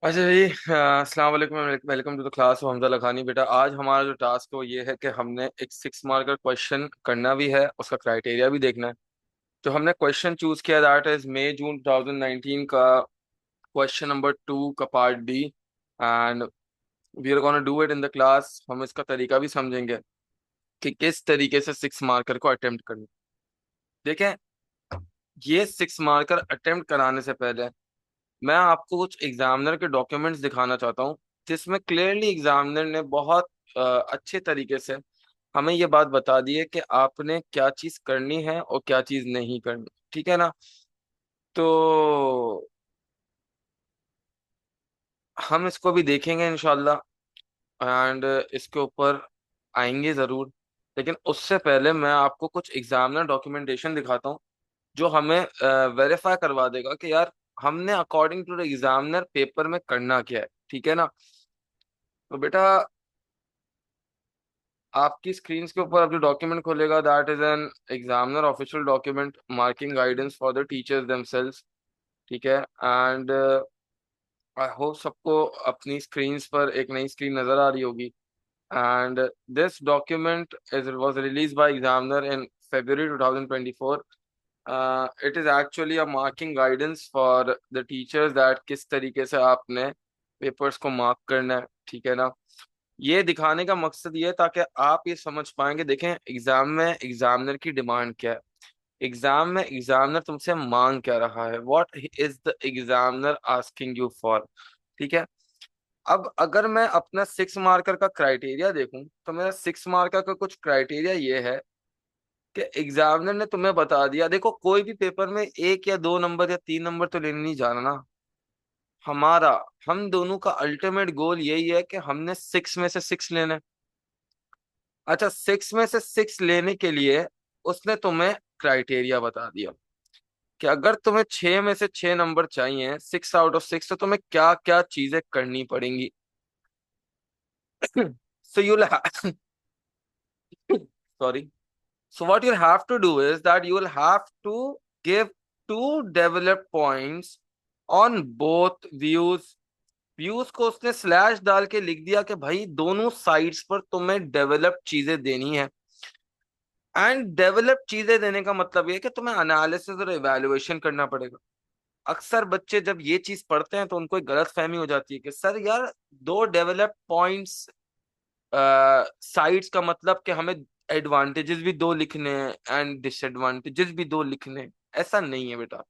अच्छा जी, अस्सलाम वालेकुम। Welcome to the class of Hamza Lakhani. बेटा, आज हमारा जो टास्क है वो ये है कि हमने एक 6 मार्क का क्वेश्चन करना भी है, उसका क्राइटेरिया भी देखना है। तो हमने क्वेश्चन चूज किया, दैट इज मई जून 2019 का क्वेश्चन नंबर 2 का part D. And we are gonna do it in the class. हम इसका तरीका भी समझेंगे कि किस तरीके से 6 मार्कर को अटेम्प्ट करना। देखें, ये 6 मार्कर अटेम्प्ट कराने से पहले मैं आपको कुछ एग्जामिनर के डॉक्यूमेंट्स दिखाना चाहता हूँ, जिसमें क्लियरली एग्जामिनर ने बहुत अच्छे तरीके से हमें ये बात बता दी है कि आपने क्या चीज करनी है और क्या चीज नहीं करनी। ठीक है ना? तो हम इसको भी देखेंगे इंशाल्लाह, एंड इसके ऊपर आएंगे जरूर। लेकिन उससे पहले मैं आपको कुछ एग्जामिनर डॉक्यूमेंटेशन दिखाता हूँ, जो हमें वेरीफाई करवा देगा कि यार हमने according to the examiner paper में करना क्या है। ठीक है ना? तो बेटा, आपकी स्क्रीन के ऊपर अब जो डॉक्यूमेंट खोलेगा, that is an examiner official document marking guidance for the teachers themselves. ठीक है? एंड आई होप सबको अपनी स्क्रीन पर एक नई स्क्रीन नजर आ रही होगी। And this document is was release by examiner in February 2024. It is actually a marking guidance for the teachers, that किस तरीके से आपने पेपर्स को मार्क करना है। ठीक है ना? ये दिखाने का मकसद ये है ताकि आप ये समझ पाएंगे। देखें, एग्जाम में एग्जामिनर की डिमांड क्या है, एग्जाम में एग्जामिनर तुमसे मांग क्या रहा है, what is the examiner asking you for. ठीक है? अब अगर मैं अपना 6 मार्कर का क्राइटेरिया देखूं, तो मेरा 6 मार्कर का कुछ क्राइटेरिया ये है कि एग्जामिनर ने तुम्हें बता दिया। देखो, कोई भी पेपर में 1 या 2 नंबर या 3 नंबर तो लेने नहीं जाना ना। हमारा, हम दोनों का अल्टीमेट गोल यही है कि हमने 6 में से 6 लेने। अच्छा, 6 में से 6 लेने के लिए उसने तुम्हें क्राइटेरिया बता दिया कि अगर तुम्हें 6 में से 6 नंबर चाहिए, 6 आउट ऑफ 6, तो तुम्हें क्या क्या चीजें करनी पड़ेंगी। So you sorry so what you'll have to do is that you will have to give two developed points on both views. Views को उसने स्लैश डाल के लिख दिया कि भाई दोनों साइड्स पर तुम्हें डेवलप चीजें देनी है। एंड डेवलप चीजें देने का मतलब ये है कि तुम्हें एनालिसिस और इवैल्यूएशन करना पड़ेगा। अक्सर बच्चे जब ये चीज पढ़ते हैं तो उनको एक गलत फहमी हो जाती है कि सर यार, दो डेवलप पॉइंट्स साइड्स का मतलब कि हमें एडवांटेजेस भी दो लिखने हैं एंड डिसएडवांटेजेस भी दो लिखने हैं। ऐसा नहीं है बेटा।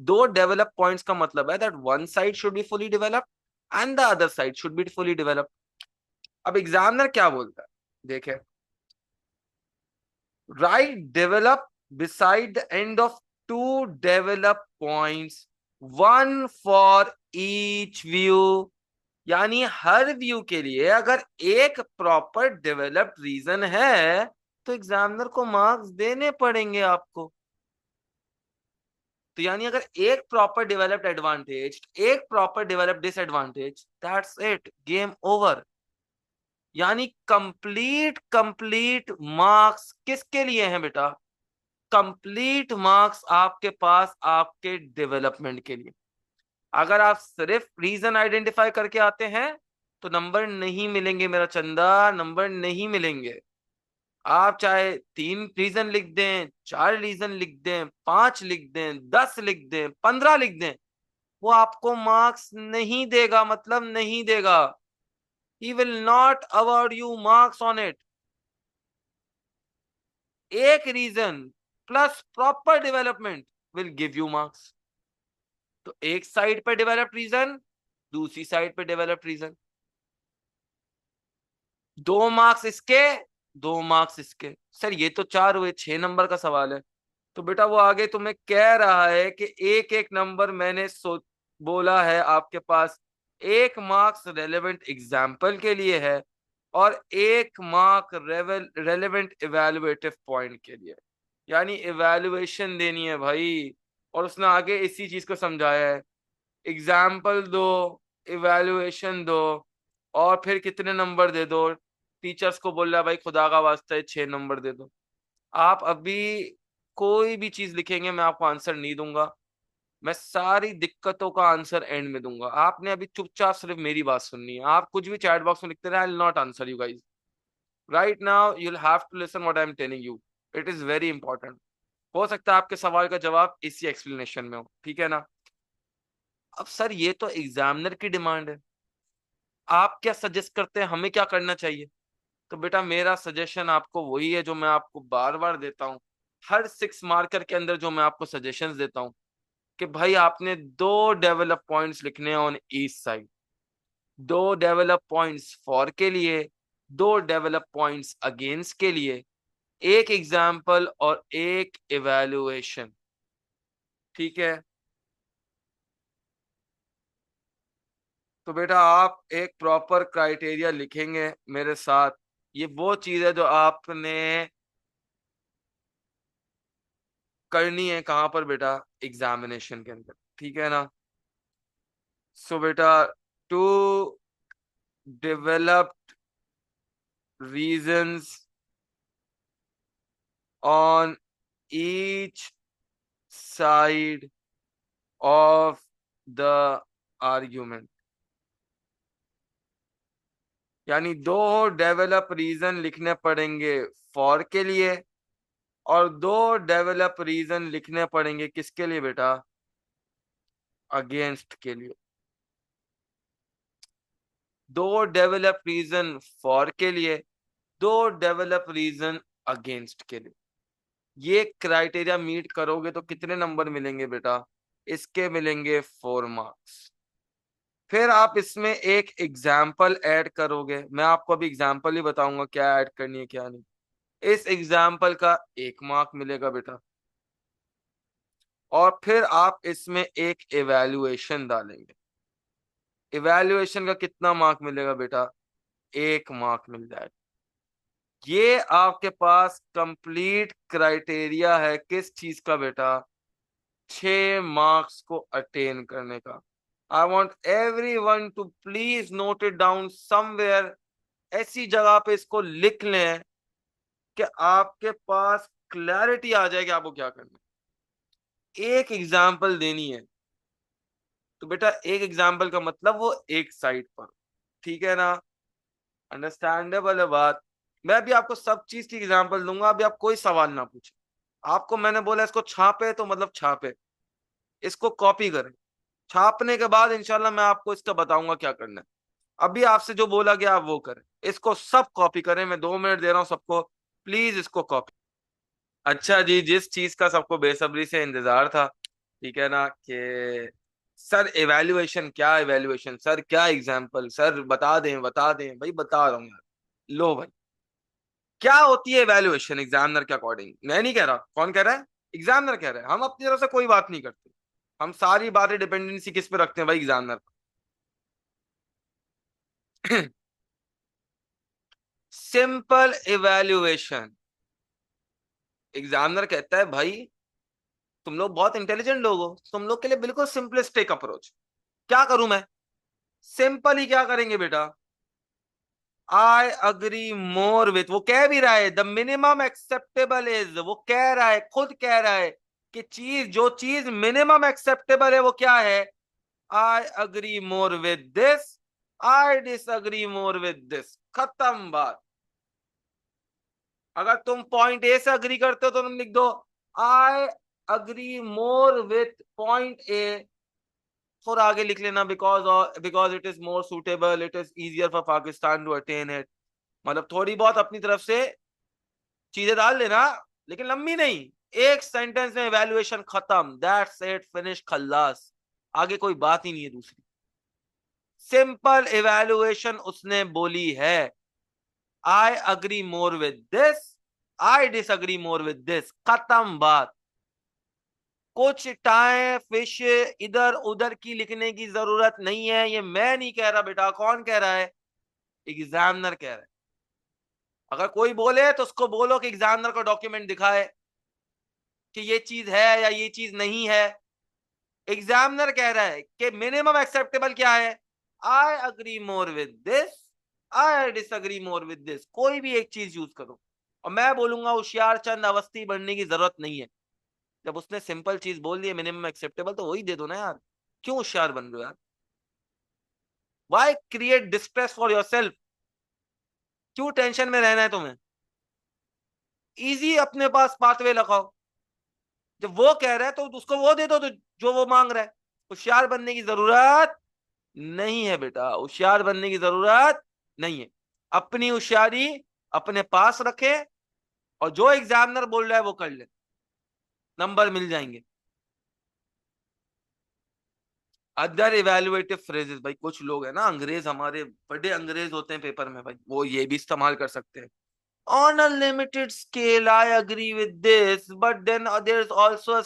दो डेवलप पॉइंट्स का मतलब है that one side should be fully developed and the other side should be fully developed. अब एग्जामिनर क्या बोलता है, देखे, write develop beside the end of two develop points, one for each view। यानी हर view के लिए अगर एक प्रॉपर डेवलप्ड रीजन है तो एग्जामिनर को मार्क्स देने पड़ेंगे आपको। तो यानी अगर एक प्रॉपर डेवलप्ड एडवांटेज, एक proper developed disadvantage, that's it, game over. यानी कंप्लीट कंप्लीट मार्क्स किसके लिए हैं बेटा? कंप्लीट मार्क्स आपके पास आपके डेवलपमेंट के लिए। अगर आप सिर्फ रीजन आइडेंटिफाई करके आते हैं तो नंबर नहीं मिलेंगे मेरा चंदा, नंबर नहीं मिलेंगे। आप चाहे 3 रीजन लिख दें, 4 रीजन लिख दें, 5 लिख दें, 10 लिख दें, 15 लिख दें, वो आपको मार्क्स नहीं देगा, मतलब नहीं देगा। He will not award you marks on it. एक region plus proper development will give you marks. तो एक साइड पे डेवलप्ड रीजन, दूसरी साइड पे डेवलप्ड रीजन, 2 मार्क्स इसके, 2 मार्क्स इसके। सर ये तो 4 हुए, 6 नंबर का सवाल है। तो बेटा वो आगे तुम्हें कह रहा है कि एक एक नंबर मैंने बोला है आपके पास, 1 मार्क्स रेलेवेंट एग्जाम्पल के लिए है और 1 मार्क रेलेवेंट इवेलुएटिव पॉइंट के लिए। यानी इवेलुएशन देनी है भाई। और उसने आगे इसी चीज को समझाया है, एग्जाम्पल दो, इवैल्यूएशन दो, और फिर कितने नंबर दे दो। टीचर्स को बोल रहा है भाई खुदा का वास्ता है 6 नंबर दे दो। आप अभी कोई भी चीज लिखेंगे मैं आपको आंसर नहीं दूंगा। मैं सारी दिक्कतों का आंसर एंड में दूंगा। आपने अभी चुपचाप सिर्फ मेरी बात सुननी है। आप कुछ भी चैट बॉक्स में लिखते रहे, I will not answer you guys. Right now you will have to listen what I am telling you. It is very important. हो सकता है आपके सवाल का जवाब इसी एक्सप्लेनेशन में हो, ठीक है ना। अब सर ये तो एग्जामिनर की डिमांड है, आप क्या सजेस्ट करते हैं हमें क्या करना चाहिए? तो बेटा मेरा सजेशन आपको वही है जो मैं आपको बार बार देता हूँ, हर 6 मार्कर के अंदर जो मैं आपको सजेशंस देता हूँ, कि भाई आपने 2 डेवलप पॉइंट्स लिखने हैं on east side. 2 develop points for के लिए, 2 डेवलप पॉइंट्स अगेंस्ट के लिए, एक एग्जाम्पल और एक इवेल्युएशन, ठीक है। तो बेटा आप एक प्रॉपर क्राइटेरिया लिखेंगे मेरे साथ। ये वो चीज है जो आपने करनी है कहां पर बेटा, एग्जामिनेशन के अंदर, ठीक है ना। सो बेटा, to develop reasons on each side of the argument। यानी 2 डेवलप रीजन लिखने पड़ेंगे फॉर के लिए, और 2 डेवलप रीजन लिखने पड़ेंगे किसके लिए बेटा, अगेंस्ट के लिए। 2 डेवलप रीजन फॉर के लिए, 2 डेवलप रीजन अगेंस्ट के लिए। ये क्राइटेरिया मीट करोगे तो कितने नंबर मिलेंगे बेटा, इसके मिलेंगे 4 मार्क्स। फिर आप इसमें एक एग्जाम्पल ऐड करोगे, मैं आपको अभी एग्जाम्पल ही बताऊंगा क्या ऐड करनी है क्या नहीं। इस एग्जाम्पल का 1 मार्क मिलेगा बेटा, और फिर आप इसमें एक इवैल्यूएशन डालेंगे। इवैल्यूएशन का कितना मार्क मिलेगा बेटा, 1 मार्क मिल जाएगा। ये आपके पास कंप्लीट क्राइटेरिया है किस चीज का बेटा, 6 मार्क्स को अटेन करने का। I want every one two please note it down somewhere. ऐसी जगह पे इसको लिख लें कि आपके पास क्लैरिटी आ जाए कि आपको क्या करना है। एक एग्जाम्पल देनी है तो बेटा एक एग्जाम्पल का मतलब वो एक साइड पर, ठीक है ना। अंडरस्टैंडेबल है बात। मैं भी आपको सब चीज की एग्जाम्पल दूंगा, अभी आप कोई सवाल ना पूछे। आपको मैंने बोला इसको छापे तो मतलब छापे, इसको कॉपी करें। छापने के बाद इंशाल्लाह मैं आपको इसका बताऊंगा क्या करना है। अभी आपसे जो बोला गया आप वो करें, इसको सब कॉपी करें। मैं 2 मिनट दे रहा हूं सबको, प्लीज इसको कॉपी। अच्छा जी, जिस चीज का सबको बेसब्री से इंतजार था, ठीक है ना, कि सर एवेल्युएशन, क्या एवेल्युएशन सर, क्या एग्जाम्पल सर, बता दें भाई, बता रहा हूँ यार। लो भाई, क्या होती है एवेल्युएशन एग्जामिनर के अकॉर्डिंग? मैं नहीं कह रहा, कौन कह रहा है, एग्जामिनर कह रहा है। हम अपनी तरफ से कोई बात नहीं करते, हम सारी बातें डिपेंडेंसी किस पे रखते हैं भाई, एग्जामिनर। सिंपल इवेल्युएशन, एग्जामिनर कहता है भाई तुम लोग बहुत इंटेलिजेंट लोग हो, तुम लोग के लिए बिल्कुल सिंपलिस्टिक अप्रोच। क्या करूं मैं, सिंपल ही क्या करेंगे बेटा, आई अग्री मोर विथ, वो कह भी रहा है द मिनिमम एक्सेप्टेबल इज, वो कह रहा है, खुद कह रहा है कि चीज, जो चीज मिनिमम एक्सेप्टेबल है वो क्या है, आई agree more with this, I disagree more with this, खत्म बात। अगर तुम पॉइंट ए से अग्री करते हो तो तुम लिख दो I agree more with point A, और आगे लिख लेना because it is more suitable, it is easier for Pakistan to attain it. मतलब थोड़ी बहुत अपनी तरफ से चीजें डाल लेना, लेकिन लंबी नहीं। एक सेंटेंस में इवैल्यूएशन खत्म, दैट्स इट, फिनिश, खल्लास। आगे कोई बात ही नहीं है दूसरी। सिंपल इवैल्यूएशन उसने बोली है, आई agree more with this, I disagree more with this, खत्म बात। कुछ टाइम फिश इधर उधर की लिखने की जरूरत नहीं है। ये मैं नहीं कह रहा बेटा, कौन कह रहा है, एग्जामिनर कह रहा है। अगर कोई बोले तो उसको बोलो कि एग्जामिनर को डॉक्यूमेंट दिखाए कि ये चीज है या ये चीज नहीं है। एग्जामिनर कह रहा है कि मिनिमम एक्सेप्टेबल क्या है, आई agree more with this, I disagree more with this, कोई भी एक चीज यूज करो। और मैं बोलूंगा होशियार चंद अवस्थी बनने की जरूरत नहीं है। जब उसने सिंपल चीज बोल दी मिनिमम एक्सेप्टेबल, तो वही दे दो ना यार, क्यों होशियार बन रहे हो यार? Why create distress for your सेल्फ? क्यों टेंशन में रहना है तुम्हें? इजी अपने पास पाथवे लगाओ। जब वो कह रहा है तो उसको वो दे दो तो जो वो मांग रहा है। होशियार बनने की जरूरत नहीं है बेटा, होशियार बनने की जरूरत नहीं है। अपनी होशियारी अपने पास रखे और जो एग्जामिनर बोल रहा है वो कर ले, नंबर मिल जाएंगे। अदर इवेल्युएटिव फ्रेजेस, भाई कुछ लोग है ना अंग्रेज, हमारे बड़े अंग्रेज होते हैं पेपर में भाई, वो ये भी इस्तेमाल कर सकते हैं। On a limited scale, I agree with this, but then there's also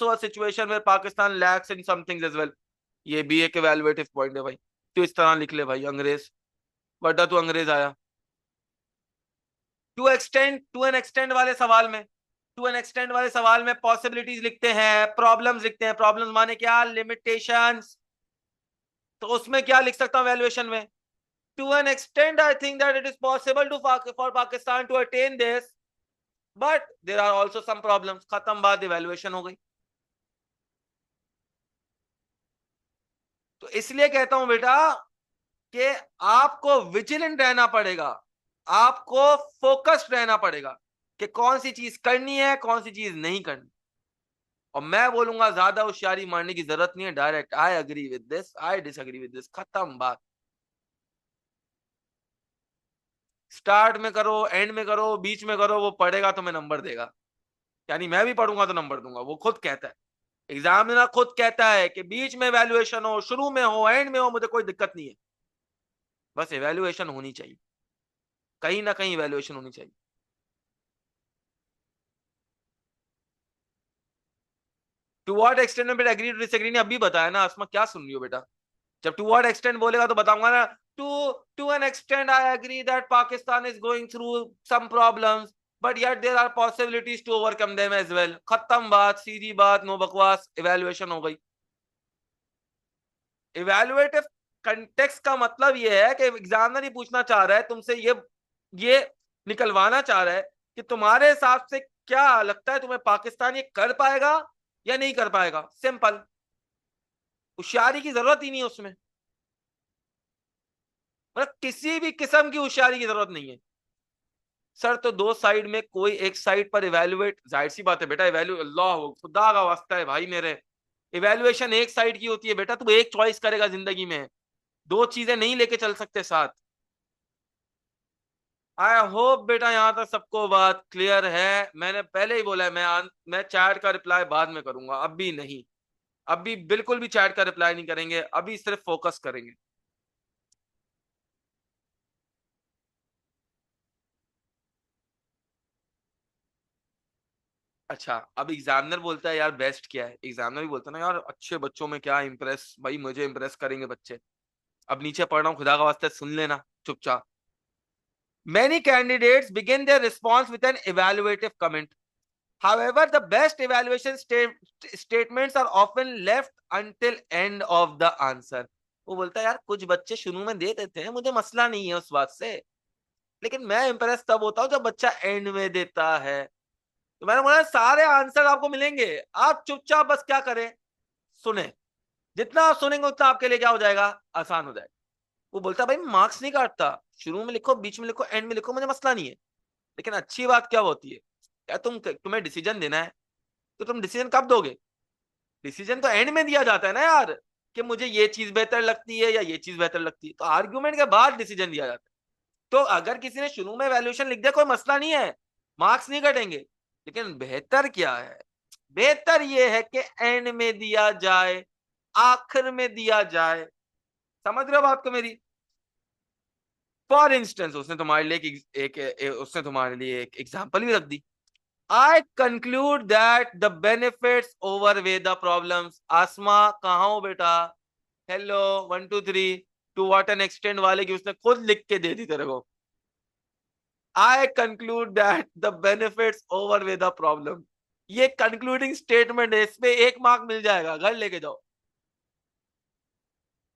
a situation where Pakistan lacks in some things as well. ये भी एक evaluative point है भाई। तो इस तरह लिख ले भाई अंग्रेज, बड़ा तू अंग्रेज आया। टू एन एक्सटेंड वाले सवाल में, टू एन एक्सटेंड वाले सवाल में पॉसिबिलिटीज लिखते हैं, प्रॉब्लम्स लिखते हैं। प्रॉब्लम्स माने क्या? लिमिटेशंस। तो उसमें क्या लिख सकता हूं वैल्यूएशन में? To an extent, I think that it is possible to for Pakistan to attain this, but there are also some problems. खत्म बात, इवेल्युएशन हो गई। तो इसलिए कहता हूं बेटा कि आपको विजिलेंट रहना पड़ेगा, आपको फोकस्ड रहना पड़ेगा कि कौन सी चीज करनी है, कौन सी चीज नहीं करनी। और मैं बोलूंगा ज्यादा होशियारी मारने की जरूरत नहीं है, direct I agree with this, I disagree with this, खत्म बात। स्टार्ट में करो, एंड में करो, बीच में करो, वो पढ़ेगा तो मैं नंबर देगा। यानी मैं भी पढ़ूंगा तो नंबर दूंगा, वो खुद कहता है। एग्जामिनर खुद कहता है कि बीच में वैल्यूएशन हो, शुरू में हो, एंड में हो, मुझे कोई दिक्कत नहीं है, बस इवैल्यूएशन होनी चाहिए, कहीं ना कहीं इवैल्यूएशन होनी चाहिए। टू व्हाट एक्सटेंट में बेटा एग्री टू डिसएग्री ने अभी बताया ना। आसमा क्या सुन रही हो बेटा? जब टू व्हाट एक्सटेंट बोलेगा तो बताऊंगा ना। To to an extent I agree that Pakistan is going through some problems, but yet there are possibilities to overcome them as well। खत्म बात, सीधी बात, नो बकवास, इवैल्यूएशन हो गई। इवैल्यूएटिव कंटेक्स्ट का मतलब यह है कि एग्जामिनर ही पूछना चाह रहा है तुमसे, ये निकलवाना चाह रहा है कि तुम्हारे हिसाब से क्या लगता है तुम्हें, पाकिस्तान ये कर पाएगा या नहीं कर पाएगा। सिंपल, होशियारी की जरूरत ही नहीं है उसमें, मतलब किसी भी किस्म की होशियारी की जरूरत नहीं है। सर तो दो साइड में कोई एक साइड पर इवेल्युएट, जाहिर सी बात है बेटा, इवेल्यू अल्लाह खुदा का वास्ता है भाई मेरे, इवेल्युएशन एक साइड की होती है बेटा। तू एक चॉइस करेगा जिंदगी में, दो चीजें नहीं लेके चल सकते साथ। आई होप बेटा यहां तक सबको बात क्लियर है। मैंने पहले ही बोला है, मैं चैट का रिप्लाई बाद में करूंगा, अभी नहीं। अभी बिल्कुल भी चैट का रिप्लाई नहीं करेंगे, अभी सिर्फ फोकस करेंगे। अच्छा, अब एग्जामिनर बोलता है यार बेस्ट क्या है, एग्जामिनर भी बोलता है ना यार अच्छे बच्चों में क्या इंप्रेस, भाई मुझे इंप्रेस करेंगे बच्चे। अब नीचे पढ़ रहा हूँ, खुदा का वास्ते सुन लेना चुपचाप। Many candidates begin their response with an evaluative comment. However, the best evaluation statements are often left until end of the answer। वो बोलता है यार कुछ बच्चे शुरू में दे देते हैं, मुझे मसला नहीं है उस बात से, लेकिन मैं इंप्रेस तब होता हूँ जब बच्चा एंड में देता है। तो मैंने बोला सारे आंसर आपको मिलेंगे, आप चुपचाप बस क्या करें, सुने। जितना आप सुनेंगे उतना आपके लिए क्या हो जाएगा, आसान हो जाएगा। वो बोलता है भाई मार्क्स नहीं काटता, शुरू में लिखो, बीच में लिखो, एंड में लिखो, मुझे मसला नहीं है। लेकिन अच्छी बात क्या होती है, क्या तुम्हें डिसीजन देना है तो तुम डिसीजन कब दोगे? डिसीजन तो एंड में दिया जाता है ना यार, कि मुझे ये चीज बेहतर लगती है या ये चीज बेहतर लगती है, तो आर्ग्यूमेंट के बाद डिसीजन दिया जाता है। तो अगर किसी ने शुरू में वैल्यूएशन लिख दिया कोई मसला नहीं है, मार्क्स नहीं कटेंगे। लेकिन बेहतर क्या है, बेहतर ये है कि एंड में दिया जाए, आखिर में दिया जाए। समझ रहे हो बात को मेरी? फॉर इंस्टेंस उसने तुम्हारे लिए उसने तुम्हारे लिए एक एग्जाम्पल भी रख दी। I conclude that the benefits overweigh the problems. Asma कहाँ हो बेटा? Hello, 1 2 3। To what an extend वाले की उसने खुद लिख के दे दी तेरे को। I conclude that the benefits overweigh the problem, ये कंक्लूडिंग स्टेटमेंट है, इसमें 1 मार्क मिल जाएगा, घर लेके जाओ।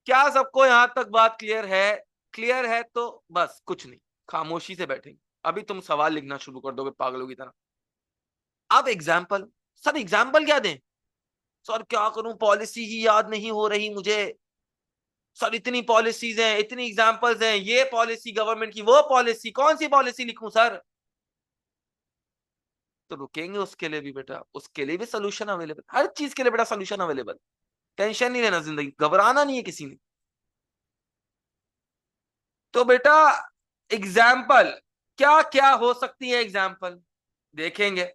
क्या सबको यहां तक बात क्लियर है? क्लियर है तो बस कुछ नहीं, खामोशी से बैठेंगे। अभी तुम सवाल लिखना शुरू कर दोगे पागलों की तरह। अब एग्जाम्पल, सर एग्जाम्पल क्या दें? सर क्या करूं, पॉलिसी ही याद नहीं हो रही मुझे। सर इतनी पॉलिसीज हैं, इतनी एग्जाम्पल्स हैं, ये पॉलिसी गवर्नमेंट की, वो पॉलिसी, कौन सी पॉलिसी लिखूं सर? तो रुकेंगे उसके लिए भी बेटा, उसके लिए भी सोल्यूशन अवेलेबल, हर चीज के लिए बेटा सोल्यूशन अवेलेबल। टेंशन नहीं लेना, जिंदगी घबराना नहीं है किसी ने। तो बेटा एग्जाम्पल क्या क्या हो सकती है, एग्जाम्पल देखेंगे।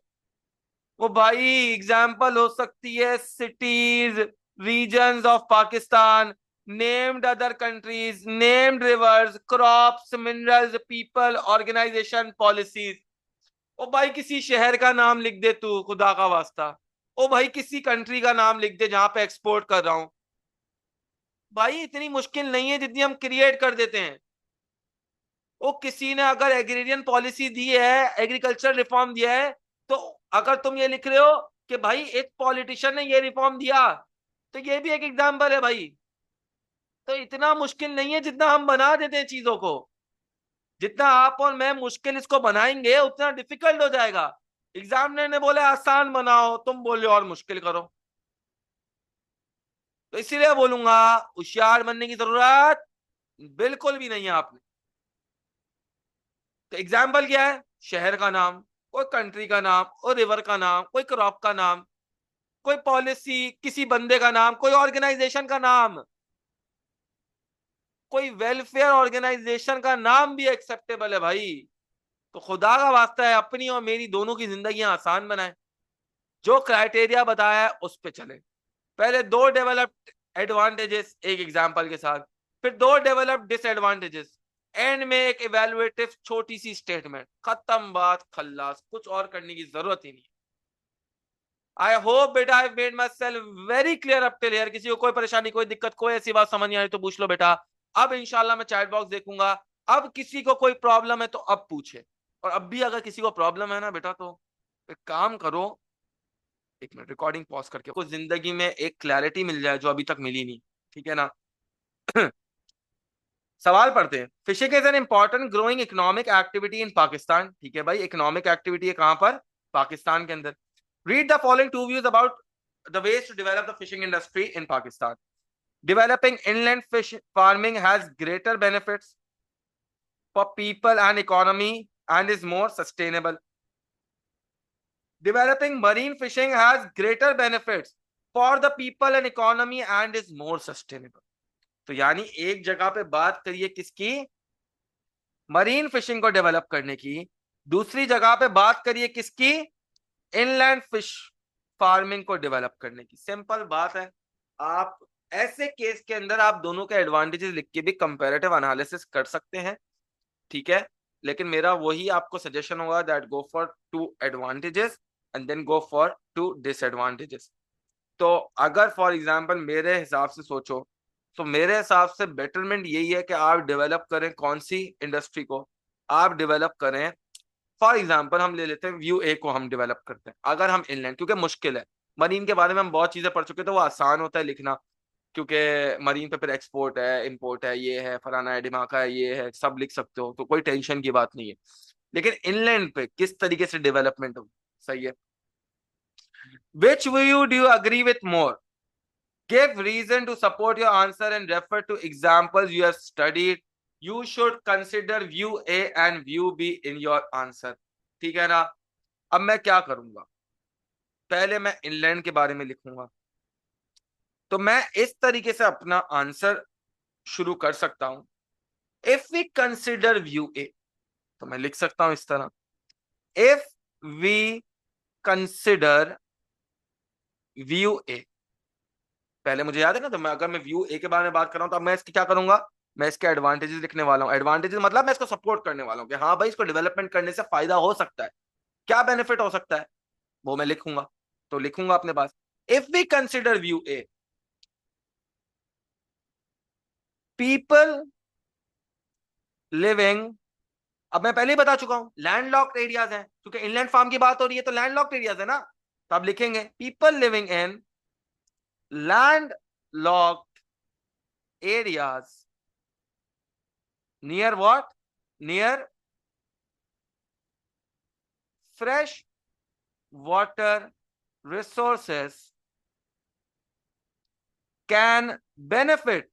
वो भाई एग्जाम्पल हो सकती है cities, regions of Pakistan, named other countries, named rivers, crops, minerals, people, organization, policies. ओ भाई किसी शहर का नाम लिख दे तू, खुदा का वास्ता। ओ भाई किसी कंट्री का नाम लिख दे जहां पे एक्सपोर्ट कर रहा हूं। भाई इतनी मुश्किल नहीं है जितनी हम क्रिएट कर देते हैं। वो किसी ने अगर एग्रीरियन पॉलिसी दी है, एग्रीकल्चर रिफॉर्म दिया है, तो अगर तुम ये लिख रहे हो कि भाई एक पॉलिटिशियन ने ये रिफॉर्म दिया, तो ये भी एक एग्जाम्पल है भाई। तो इतना मुश्किल नहीं है जितना हम बना देते हैं चीजों को। जितना आप और मैं मुश्किल इसको बनाएंगे उतना डिफिकल्ट हो जाएगा। एग्जामिनर ने बोले आसान बनाओ, तुम बोले और मुश्किल करो। तो इसीलिए बोलूंगा होशियार बनने की जरूरत बिल्कुल भी नहीं है आपने। तो एग्जाम्पल क्या है? शहर का नाम, कोई कंट्री का नाम, कोई रिवर का नाम, कोई क्रॉप का नाम, कोई पॉलिसी, किसी बंदे का नाम, कोई ऑर्गेनाइजेशन का नाम। कोई वेलफेयर ऑर्गेनाइजेशन का नाम भी एक्सेप्टेबल है भाई। तो खुदा का वास्ता है अपनी और मेरी दोनों की जिंदगी आसान बनाए। जो क्राइटेरिया बताया है उस पे चले। पहले दो डेवलप्ड एडवांटेजेस एक एग्जाम्पल के साथ, फिर दो डेवलप्ड डिसएडवांटेजेस, एंड में एक इवेलुएटिव छोटी सी स्टेटमेंट, खत्म बात, खल्लास, कुछ और करने की जरूरत ही नहीं। आई होप बेटा I made my self very clear up till here. किसी को कोई परेशानी, कोई दिक्कत, कोई ऐसी बात समझ नहीं आई तो पूछ लो बेटा। अब इंशाल्लाह मैं चैट बॉक्स देखूंगा। अब किसी को कोई प्रॉब्लम है तो अब पूछे। और अब भी अगर किसी को प्रॉब्लम है ना बेटा, तो एक काम करो, एक मिनट रिकॉर्डिंग पॉज करके कुछ जिंदगी में एक क्लैरिटी मिल जाए जो अभी तक मिली नहीं। ठीक है ना? सवाल पढ़ते हैं। Fishing is an important growing economic activity in Pakistan. ठीक है भाई, इकोनॉमिक एक्टिविटी है कहां पर? पाकिस्तान के अंदर। Read the following two views about the ways to develop the fishing industry in Pakistan. Developing inland fish farming has greater benefits for people and economy and is more sustainable. Developing marine fishing has greater benefits for the people and economy and is more sustainable. तो यानी एक जगह पे बात करिए किसकी? Marine fishing को develop करने की। दूसरी जगह पे बात करिए किसकी? इनलैंड फिश फार्मिंग को डेवलप करने की। सिंपल बात है। आप ऐसे केस के अंदर आप दोनों के एडवांटेजेस लिख के भी कंपैरेटिव एनालिसिस कर सकते हैं। ठीक है, लेकिन मेरा वही आपको सजेशन होगा that go for two advantages and then go for two disadvantages. तो अगर फॉर एग्जांपल मेरे हिसाब से सोचो, तो मेरे हिसाब से बेटरमेंट यही है कि आप डेवलप करें कौन सी इंडस्ट्री को? आप डेवलप करें, फॉर एग्जाम्पल हम ले लेते हैं व्यू ए को हम डेवलप करते हैं। अगर हम इनलैंड, क्योंकि मुश्किल है, मरीन के बारे में हम बहुत चीजें पढ़ चुके, तो वो आसान होता है लिखना, क्योंकि मरीन पे फिर एक्सपोर्ट है, इंपोर्ट है, ये है, फलाना है, डिमाका है, ये है, सब लिख सकते हो, तो कोई टेंशन की बात नहीं है। लेकिन इनलैंड पे किस तरीके से डेवलपमेंट हो? सही है। Which view do you agree with more? Give reason to support your answer and refer to examples you have studied. You should consider view A and view B in your answer. ठीक है ना? अब मैं क्या करूंगा? पहले मैं inland के बारे में लिखूंगा। तो मैं इस तरीके से अपना आंसर शुरू कर सकता हूं। इफ वी कंसिडर व्यू ए, तो मैं लिख सकता हूं इस तरह। इफ वी कंसिडर व्यू ए, पहले मुझे याद है ना, तो मैं अगर मैं व्यू ए के बारे में बात कर रहा हूं तो अब मैं इसकी क्या करूंगा? मैं इसके एडवांटेजेस लिखने वाला हूं। एडवांटेजेस मतलब मैं इसको सपोर्ट करने वाला हूं कि हाँ भाई इसको डेवलपमेंट करने से फायदा हो सकता है। क्या बेनिफिट हो सकता है वो मैं लिखूंगा। तो लिखूंगा अपने पास, if we consider view A, people living, अब मैं पहले ही बता चुका हूं लैंडलॉक्ड एरियाज हैं, क्योंकि इनलैंड फार्म की बात हो रही है तो लैंडलॉक्ड एरियाज है ना। तो आप लिखेंगे people living in land locked areas near what? Near fresh water resources can benefit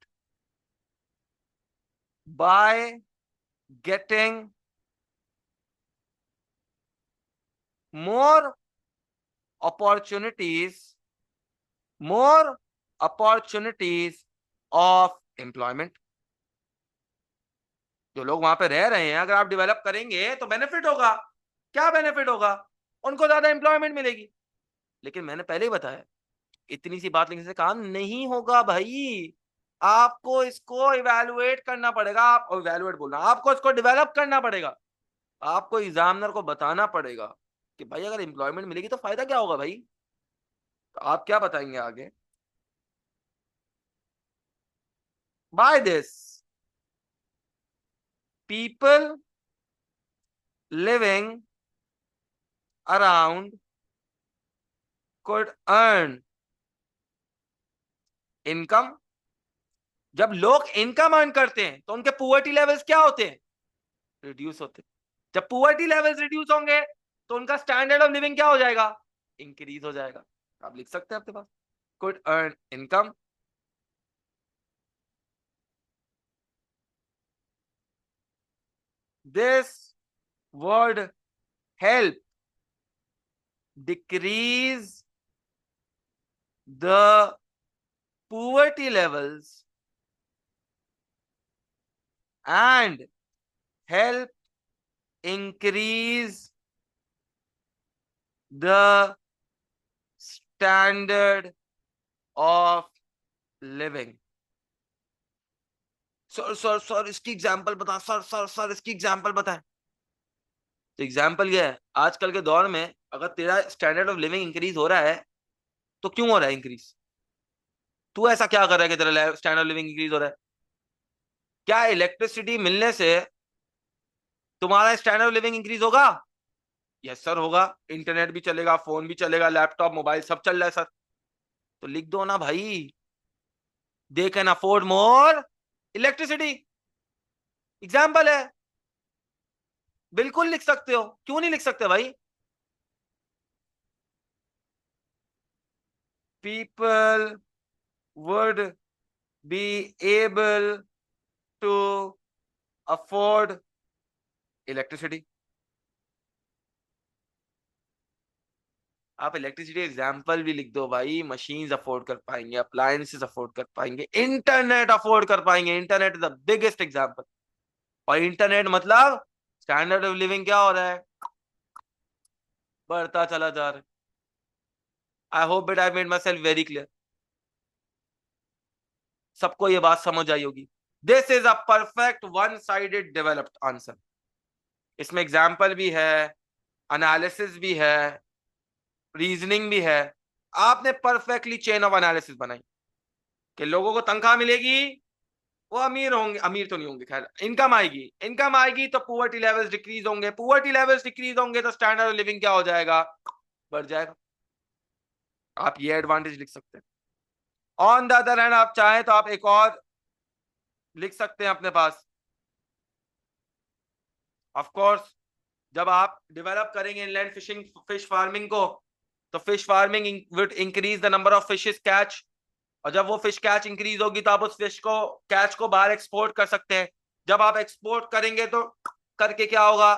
by getting more opportunities, more opportunities of employment. जो लोग वहां पे रह रहे हैं, अगर आप डेवलप करेंगे तो बेनिफिट होगा. क्या बेनिफिट होगा? उनको ज्यादा एम्प्लॉयमेंट मिलेगी. लेकिन मैंने पहले ही बताया, इतनी सी बात लिखने से काम नहीं होगा भाई. आपको इसको इवैल्यूएट करना पड़ेगा. आप इवैल्यूएट बोलना, आपको इसको डेवलप करना पड़ेगा. आपको एग्जामिनर को बताना पड़ेगा कि भाई अगर एम्प्लॉयमेंट मिलेगी तो फायदा क्या होगा भाई. तो आप क्या बताएंगे आगे? By this people living around could earn income. जब लोग इनकम अर्न करते हैं तो उनके पुअर्टी लेवल्स क्या होते हैं? रिड्यूस होते हैं. जब पुअर्टी लेवल्स रिड्यूस होंगे तो उनका स्टैंडर्ड ऑफ लिविंग क्या हो जाएगा? इंक्रीज हो जाएगा. आप लिख सकते हैं अपने पास, could earn income. This would help decrease the poverty levels and help increase the standard of living. Sir sir sir इसकी एग्जांपल बता. सर सर सर इसकी एग्जांपल बताएं. तो एग्जांपल ये है, आजकल के दौर में अगर तेरा स्टैंडर्ड ऑफ लिविंग इंक्रीज हो रहा है तो क्यों हो रहा है इंक्रीज? तू ऐसा क्या कर रहा है कि तेरा स्टैंडर्ड ऑफ लिविंग इंक्रीज हो रहा है? क्या इलेक्ट्रिसिटी मिलने से तुम्हारा स्टैंडर्ड ऑफ लिविंग इंक्रीज होगा? यस सर होगा. इंटरनेट भी चलेगा, फोन भी चलेगा, लैपटॉप मोबाइल सब चल रहा है सर. तो लिख दो ना भाई, they can afford more electricity. Example है, बिल्कुल लिख सकते हो. क्यों नहीं लिख सकते भाई? People would be able to afford electricity. आप इलेक्ट्रिसिटी एग्जाम्पल भी लिख दो भाई. मशीन्स अफोर्ड कर पाएंगे, अप्लायंसेस अफोर्ड कर पाएंगे, इंटरनेट अफोर्ड कर पाएंगे. Internet is the biggest example. और इंटरनेट मतलब स्टैंडर्ड ऑफ लिविंग क्या हो रहा है? बढ़ता चला जा रहा है. I hope it I made my self very clear. सबको ये बात समझ आई होगी. This is a perfect one sided developed answer. इसमें एग्जाम्पल भी है, एनालिसिस भी है, रीजनिंग भी है. आपने परफेक्टली चेन ऑफ एनालिसिस बनाई कि लोगों को तनख्वाह मिलेगी, वो अमीर होंगे, अमीर तो नहीं होंगे खैर, इनकम आएगी. इनकम आएगी तो पुअर्टी लेवल्स डिक्रीज होंगे, पुअर्टी लेवल्स डिक्रीज होंगे तो स्टैंडर्ड ऑफ लिविंग क्या हो जाएगा? बढ़ जाएगा. आप ये एडवांटेज लिख सकते हैं. ऑन द अदर हैंड आप चाहें तो आप एक और लिख सकते हैं अपने पास. ऑफ कोर्स जब आप डेवलप करेंगे इनलैंड फिशिंग, फिश फार्मिंग को, तो fish farming will increase the number of fishes catch. और जब वो फिश कैच इंक्रीज होगी तो आप उस फिश को, कैच को बाहर एक्सपोर्ट कर सकते हैं. जब आप एक्सपोर्ट करेंगे तो करके क्या होगा?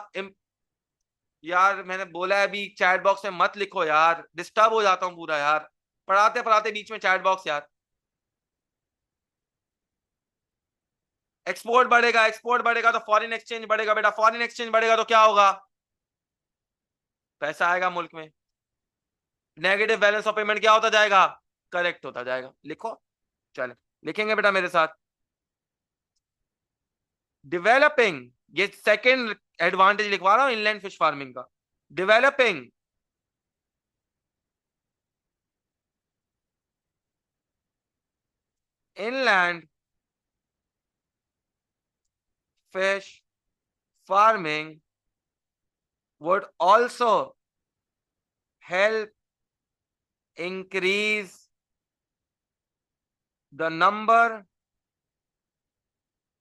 यार मैंने बोला है अभी चैट बॉक्स में मत लिखो यार, डिस्टर्ब हो जाता हूँ पूरा यार, पढ़ाते पढ़ाते बीच में चैट बॉक्स यार. एक्सपोर्ट बढ़ेगा, एक्सपोर्ट बढ़ेगा तो फॉरेन एक्सचेंज बढ़ेगा बेटा, फॉरेन एक्सचेंज बढ़ेगा तो क्या होगा? पैसा आएगा मुल्क में. नेगेटिव बैलेंस ऑफ पेमेंट क्या होता जाएगा? करेक्ट होता जाएगा. लिखो, चले लिखेंगे बेटा मेरे साथ. डेवलपिंग, ये सेकंड एडवांटेज लिखवा रहा हूं इनलैंड फिश फार्मिंग का. Developing inland fish farming would also help increase the number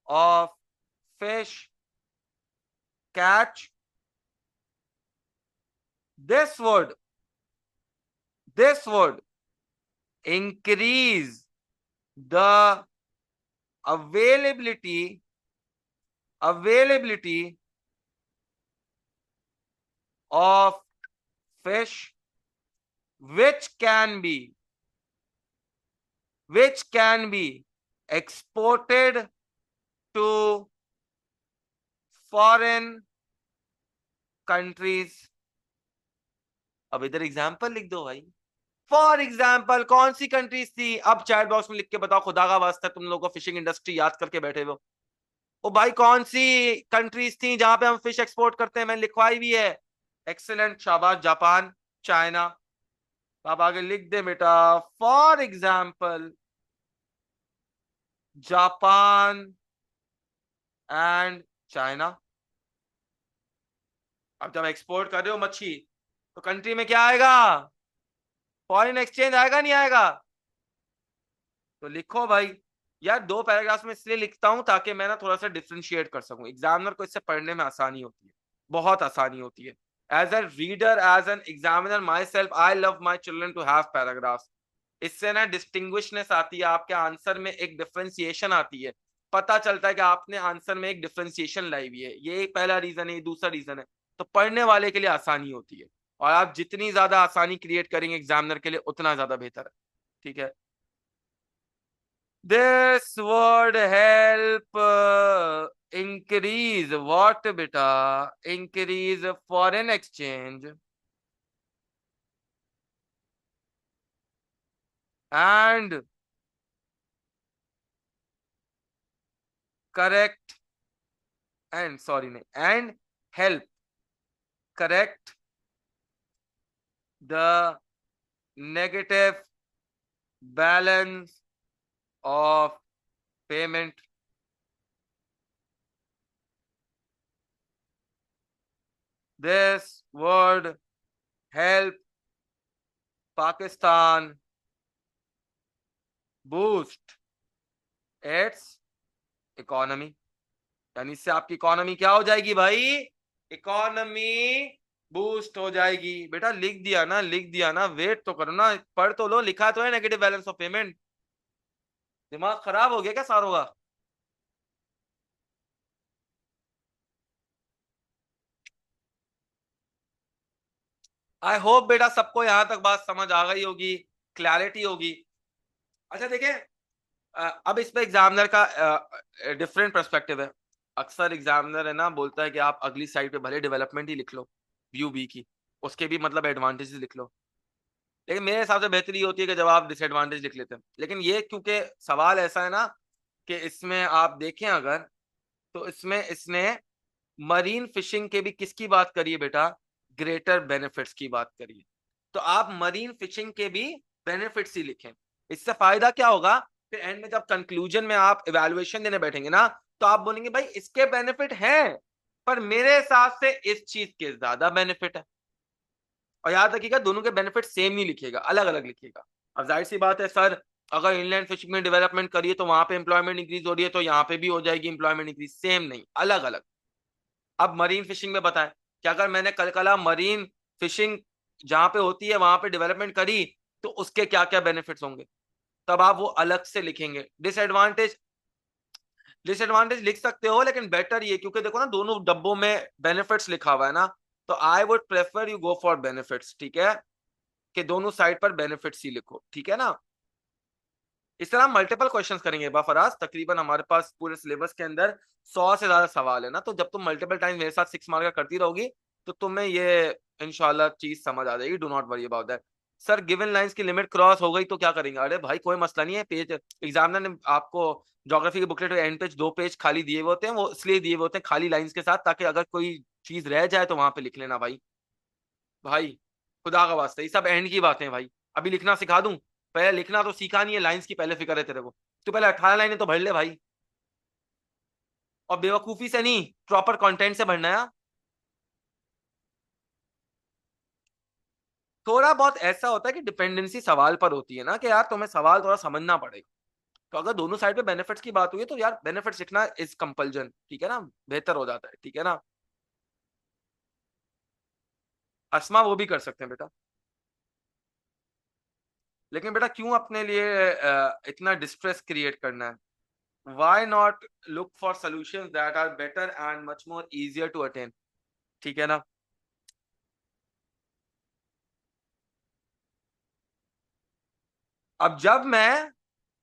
of fish catch. This would this would increase the availability of fish which can be exported to foreign countries. अब इधर example लिख दो भाई. For example कौन सी countries थी? अब chat box में लिख के बताओ, खुदा का वास्ता तुम लोगों को फिशिंग इंडस्ट्री याद करके बैठे हो. ओ भाई कौन सी कंट्रीज थी जहां पे हम फिश एक्सपोर्ट करते हैं? मैंने लिखवाई भी है. एक्सेलेंट, शाबाश. Japan, China. आप आगे लिख दे बेटा. For example Japan and China. अब जब एक्सपोर्ट कर रहे हो मच्छी तो कंट्री में क्या आएगा? फॉरेन एक्सचेंज आएगा नहीं आएगा? तो लिखो भाई. यार दो पैराग्राफ्स में इसलिए लिखता हूं ताकि मैं ना थोड़ा सा डिफरेंशिएट कर सकूं. एग्जामिनर को इससे पढ़ने में आसानी होती है, बहुत आसानी होती है. As a reader, as an examiner myself, I love my children to have paragraphs. इससे ना डिस्टिंग्विशनेस आती है, आपके आंसर में एक डिफरेंशिएशन आती है. पता चलता है कि आपने आंसर में एक डिफरेंशिएशन लाई हुई है. ये एक पहला रीजन है. ये दूसरा रीजन है. तो पढ़ने वाले के लिए आसानी होती है, और आप जितनी ज्यादा आसानी क्रिएट करेंगे एग्जामिनर के लिए उतना ज्यादा बेहतर है. ठीक है. This would help increase what beta? Increase foreign exchange and correct and sorry nahi, and help correct the negative balance of payment. This would help Pakistan boost its economy. यानी इससे आपकी इकोनॉमी क्या हो जाएगी भाई? इकोनॉमी बूस्ट हो जाएगी. बेटा लिख दिया ना, लिख दिया ना, वेट तो करो ना, पढ़ तो लो. लिखा तो है नेगेटिव बैलेंस ऑफ पेमेंट. दिमाग खराब हो गया क्या सारों का? आई होप बेटा सबको यहां तक बात समझ आ गई होगी, क्लैरिटी होगी. अच्छा देखिए, अब इस पे एग्जामिनर का डिफरेंट पर्सपेक्टिव है. अक्सर एग्जामिनर है ना बोलता है कि आप अगली साइड पे भले डेवलपमेंट ही लिख लो, व्यू बी की, उसके भी मतलब एडवांटेजेस लिख लो. लेकिन मेरे हिसाब से बेहतरी होती है कि जब आप डिसएडवांटेज लिख लेते हैं. लेकिन ये क्योंकि सवाल ऐसा है ना कि इसमें आप देखें अगर, तो इसमें इसने मरीन फिशिंग के भी किसकी बात करी है बेटा? ग्रेटर बेनिफिट्स की बात करी है. तो आप मरीन फिशिंग के भी बेनिफिट्स ही लिखें. इससे फायदा क्या होगा? फिर एंड में जब कंक्लूजन में आप इवैल्यूएशन देने बैठेंगे ना, तो आप बोलेंगे भाई इसके बेनिफिट हैं, पर मेरे हिसाब से इस चीज के ज्यादा बेनिफिट है. और याद रखिएगा दोनों के बेनिफिट सेम नहीं लिखिएगा, अलग अलग लिखिएगा. अब जाहिर सी बात है सर, अगर इनलैंड फिशिंग में डेवलपमेंट करिए तो वहां पे एम्प्लॉयमेंट इंक्रीज हो रही है, तो यहाँ पे भी हो जाएगी एम्प्लॉयमेंट इंक्रीज. सेम नहीं, अलग अलग. अब मरीन फिशिंग में बताएं कि अगर मैंने कल कला मरीन फिशिंग जहां पे होती है वहां पे डेवलपमेंट करी तो उसके क्या क्या बेनिफिट्स होंगे, तब आप वो अलग से लिखेंगे. डिसएडवांटेज, डिसएडवांटेज लिख सकते हो, लेकिन बेटर ये, क्योंकि देखो ना दोनों डब्बों में बेनिफिट्स लिखा हुआ है ना, तो I would prefer you go for benefits. ठीक है, कि दोनों साइड पर बेनिफिट्स ही लिखो. ठीक है ना. इस तरह हम मल्टीपल क्वेश्चंस करेंगे बाफराज. तकरीबन हमारे पास पूरे सिलेबस के अंदर 100 से ज्यादा सवाल है ना, तो जब तुम मल्टीपल टाइम मेरे साथ 6 मार्क का करती रहोगी तो तुम्हें ये इंशाल्लाह चीज समझ आ जाएगी. Do not worry about that. Sir given lines की लिमिट क्रॉस हो गई तो क्या करेंगे? अरे भाई कोई मसला नहीं है. पेज एग्जामिनर ने आपको ज्योग्राफी के बुकलेट एंड पेज 2 पेज खाली दिए हुए होते हैं, वो इसलिए दिए हुए होते हैं खाली लाइंस के साथ, ताकि अगर कोई चीज रह जाए तो वहां पे लिख लेना भाई. भाई खुदा का वास्ता, ये सब एंड की बातें हैं भाई. अभी लिखना सिखा दूं? पहले लिखना तो सीखा नहीं है, लाइंस की पहले फिक्र है तेरे को. तो पहले 18 लाइनें तो भर ले भाई, और बेवकूफी से नहीं, प्रॉपर कंटेंट से भरना है. थोड़ा बहुत ऐसा होता है कि डिपेंडेंसी सवाल पर होती है ना, कि यार तुम्हें सवाल थोड़ा समझना पड़ेगा. तो अगर दोनों साइड पे बेनिफिट्स की बात हुई है तो यार बेनिफिट्स लिखना इज कंपल्जन. ठीक है ना, बेहतर हो जाता है. ठीक है ना. अस्मा वो भी कर सकते हैं बेटा. लेकिन बेटा क्यों अपने लिए इतना डिस्ट्रेस क्रिएट करना है? Why not look for solutions that are better and much more easier to attain? ठीक है ना? अब जब मैं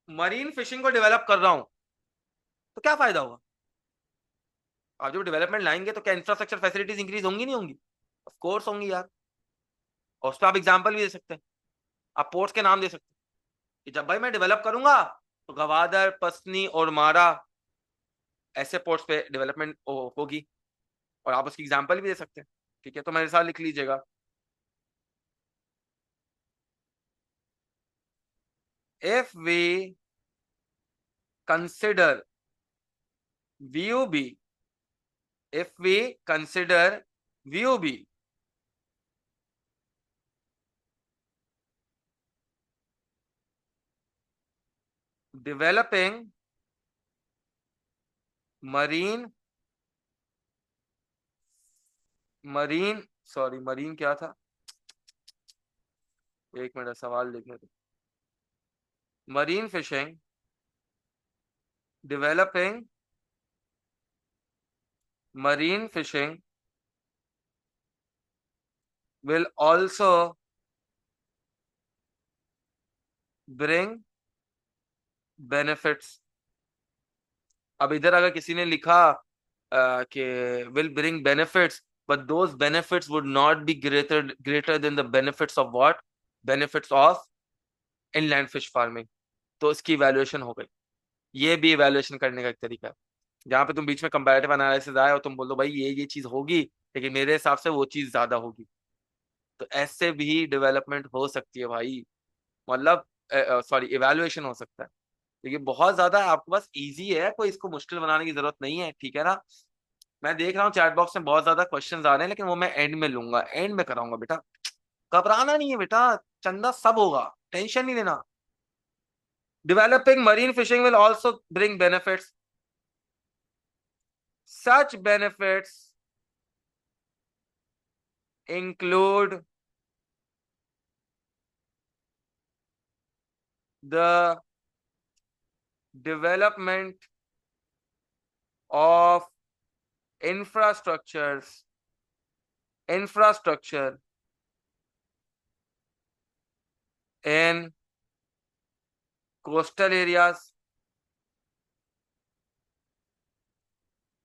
मरीन फिशिंग को डेवलप कर रहा हूं तो क्या फायदा होगा? आप जब डेवलपमेंट लाएंगे तो क्या इंफ्रास्ट्रक्चर फैसिलिटीज इंक्रीज होंगी नहीं होंगी? ऑफ कोर्स होंगी यार। और उस पर आप एग्जाम्पल भी दे सकते हैं, आप पोर्ट्स के नाम दे सकते हैं कि जब भाई मैं डेवलप करूंगा तो गवादर, पसनी और मारा ऐसे पोर्ट्स पे डेवलपमेंट होगी। और आप उसकी एग्जाम्पल भी दे सकते हैं। ठीक है, तो मेरे साथ लिख लीजिएगा, if we consider VUB, if we consider VUB developing marine marine क्या था, एक मिनट सवाल लिखने दो। Marine fishing, developing marine fishing will also bring benefits। अब इधर अगर किसी ने लिखा कि will bring benefits, but those benefits would not be greater than the benefits of what? Benefits of inland fish farming, तो इसकी इवैल्यूएशन हो गई। ये भी इवैल्यूएशन करने का एक तरीका है, जहां पे तुम बीच में कंपैरेटिव एनालिसिस आए और तुम बोलो भाई ये चीज होगी लेकिन मेरे हिसाब से वो चीज ज्यादा होगी। तो ऐसे भी डेवलपमेंट हो सकती है भाई, मतलब सॉरी इवैल्यूएशन हो सकता है। देखिए बहुत ज्यादा आपके पास इजी है, कोई इसको मुश्किल बनाने की जरूरत नहीं है। ठीक है ना? मैं देख रहा हूँ चैट बॉक्स में बहुत ज्यादा क्वेश्चंस आ रहे हैं, लेकिन वो मैं एंड में लूंगा, एंड में कराऊंगा बेटा। घबराना नहीं है बेटा, चंदा सब होगा, टेंशन नहीं लेना। Developing marine fishing will also bring benefits. Such benefits include the development of infrastructure in coastal areas,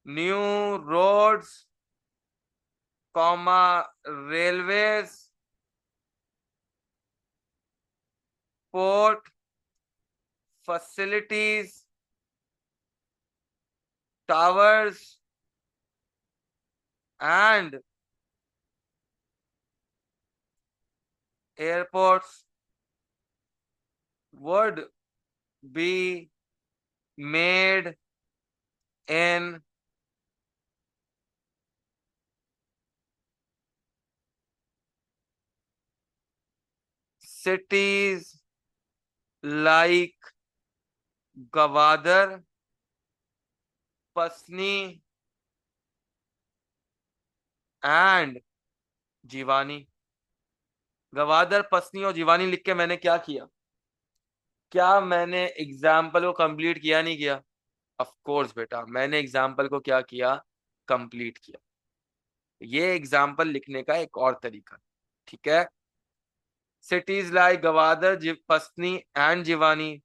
new roads, railways, port facilities, towers, and airports would be made in cities like Gwadar, Pasni and Jiwani. Gwadar, Pasni और जीवानी लिख के मैंने क्या किया? क्या मैंने example को complete किया नहीं किया? ऑफ कोर्स बेटा, मैंने एग्जाम्पल को क्या किया? कंप्लीट किया। ये एग्जाम्पल लिखने का एक और तरीका। ठीक है, cities like Gwadar, Pasni and Jiwani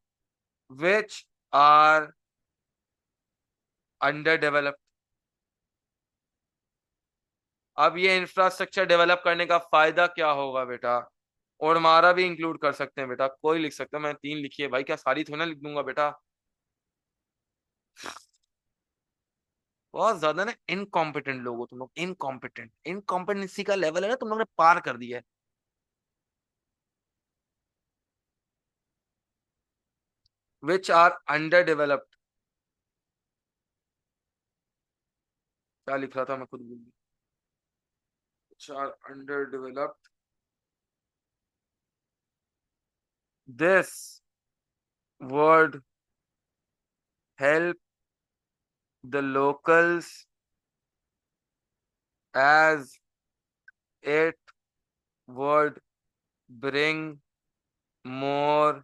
which are under developed. अब ये इंफ्रास्ट्रक्चर डेवलप करने का फायदा क्या होगा बेटा? और हमारा भी इंक्लूड कर सकते हैं बेटा, कोई लिख सकता है। मैं 3 लिखी है भाई, क्या सारी थोड़ी ना लिख दूंगा बेटा? बहुत ज्यादा ना इनकॉम्पिटेंट लोग हो तुम लोग, इनकॉम्पिटेंट, इनकॉम्पिटेंसी का लेवल है ना तुम लोग ने पार कर दिया है। विच आर अंडर डेवलप्ड, क्या लिख रहा था मैं खुद भूल गया। Which are under developed, this would help the locals as it would bring more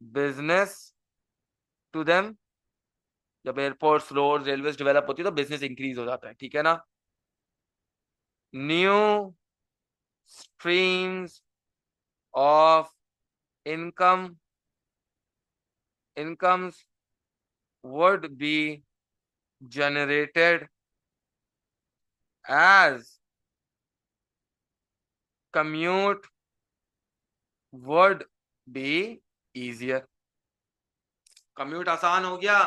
business to them. जब एयरपोर्ट्स रोड रेलवेज डेवलप होती है तो बिजनेस इंक्रीज हो जाता है, ठीक है ना. New streams of income incomes would be generated as commute would be easier. Commute आसान हो गया,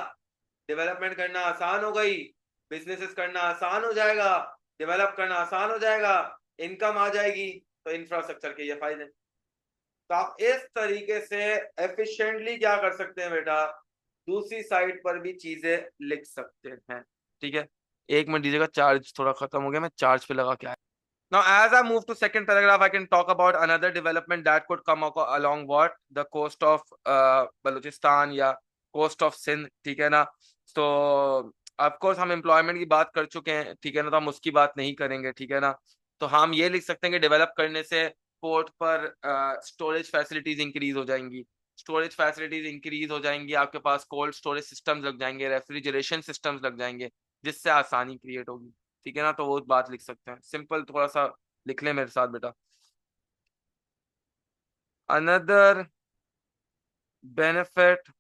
डेवलपमेंट करना आसान हो गई, बिजनेसेस करना आसान हो जाएगा, डेवलप करना आसान हो जाएगा, इनकम आ जाएगी, तो इंफ्रास्ट्रक्चर के ये फायदे. तो आप इस तरीके से एफिशिएंटली क्या कर सकते हैं बेटा, दूसरी साइड पर भी चीजें लिख सकते हैं. ठीक है, एक मिनट दीजिएगा, चार्ज थोड़ा खत्म हो गया, मैं चार्ज पे लगा के आया. Now, as I move to second paragraph, I can talk about another development that could come along what the coast of Balochistan या coast of Sindh, ठीक है ना. तो of course हम employment की बात कर चुके हैं, ठीक है ना, तो हम उसकी बात नहीं करेंगे, ठीक है ना. तो हम ये लिख सकते हैं कि डेवलप करने से पोर्ट पर स्टोरेज फैसिलिटीज इंक्रीज हो जाएंगी. स्टोरेज फैसिलिटीज इंक्रीज हो जाएंगी, आपके पास कोल्ड स्टोरेज सिस्टम्स लग जाएंगे, रेफ्रिजरेशन सिस्टम्स लग जाएंगे, जिससे आसानी क्रिएट होगी, ठीक है ना. तो वो बात लिख सकते हैं, सिंपल थोड़ा सा लिख ले मेरे साथ बेटा. Another benefit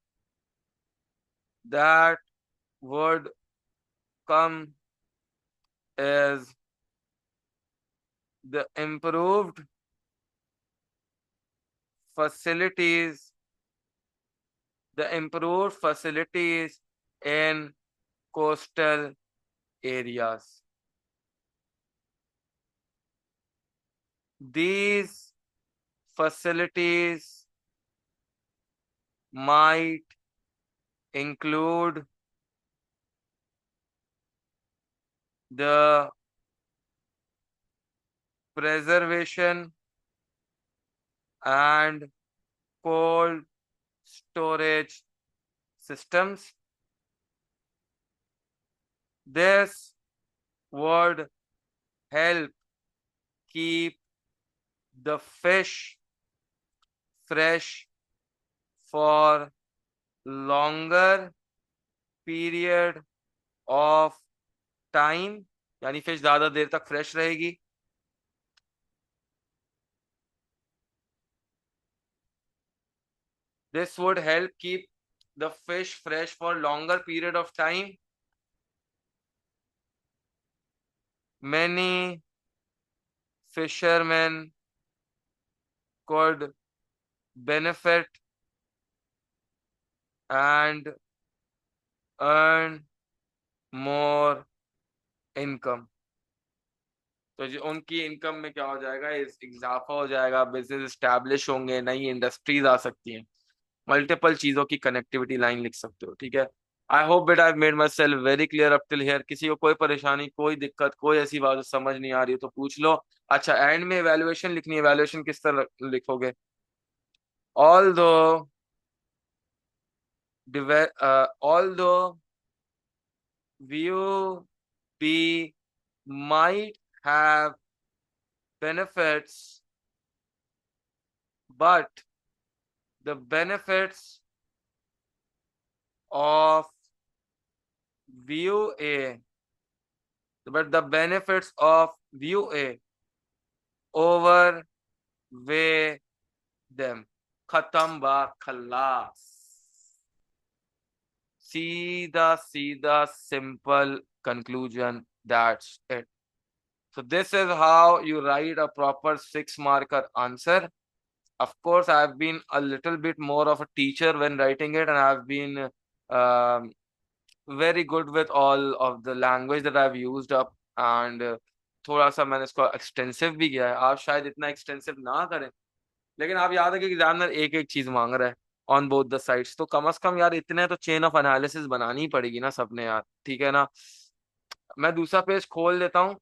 that would come is the improved facilities, the improved facilities in coastal areas. These facilities might include the preservation and cold storage systems. This would help keep the fish fresh for longer period of time, यानी fish ज्यादा देर तक fresh रहेगी. This would help keep the fish fresh for longer period of time. Many fishermen could benefit and earn more income. तो जो उनकी income में क्या हो जाएगा, इस इजाफा हो जाएगा, बिजनेस स्टैब्लिश होंगे, नई इंडस्ट्रीज आ सकती हैं, मल्टीपल चीजों की कनेक्टिविटी लाइन लिख सकते हो, ठीक है. आई होप बेटा I made my self very clear up till here. किसी को कोई परेशानी, कोई दिक्कत, कोई ऐसी बात जो समझ नहीं आ रही हो तो पूछ लो. अच्छा, एंड में इवैल्यूएशन लिखनी है. इवैल्यूएशन किस तरह लिखोगे? although although view B might have benefits, but the benefits of view A, but the benefits of view A outweigh them. खत्म बात, खल्लास. सीधा simple conclusion, that's it. So this is how you write a proper 6-marker answer. Of course, I've been a little bit more of a teacher when writing it, and I've been very good with all of the language that I've used up, and थोड़ा सा मैंने इसको extensive भी किया है. आप शायद इतना एक्सटेंसिव ना करें, लेकिन आप याद है कि एग्जामिनर एक एक चीज मांग रहा है ऑन बोथ द साइड्स, तो कम से कम यार इतने तो चेन ऑफ एनालिसिस बनानी ही पड़ेगी ना सबने यार, ठीक है ना. मैं दूसरा पेज खोल देता हूँ,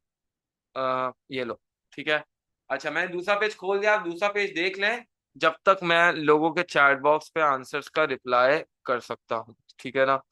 ये लो, ठीक है. अच्छा, मैं दूसरा पेज खोल दिया, आप दूसरा पेज देख लें जब तक मैं लोगों के चैट बॉक्स पे आंसर्स का रिप्लाई कर सकता हूँ, ठीक है ना.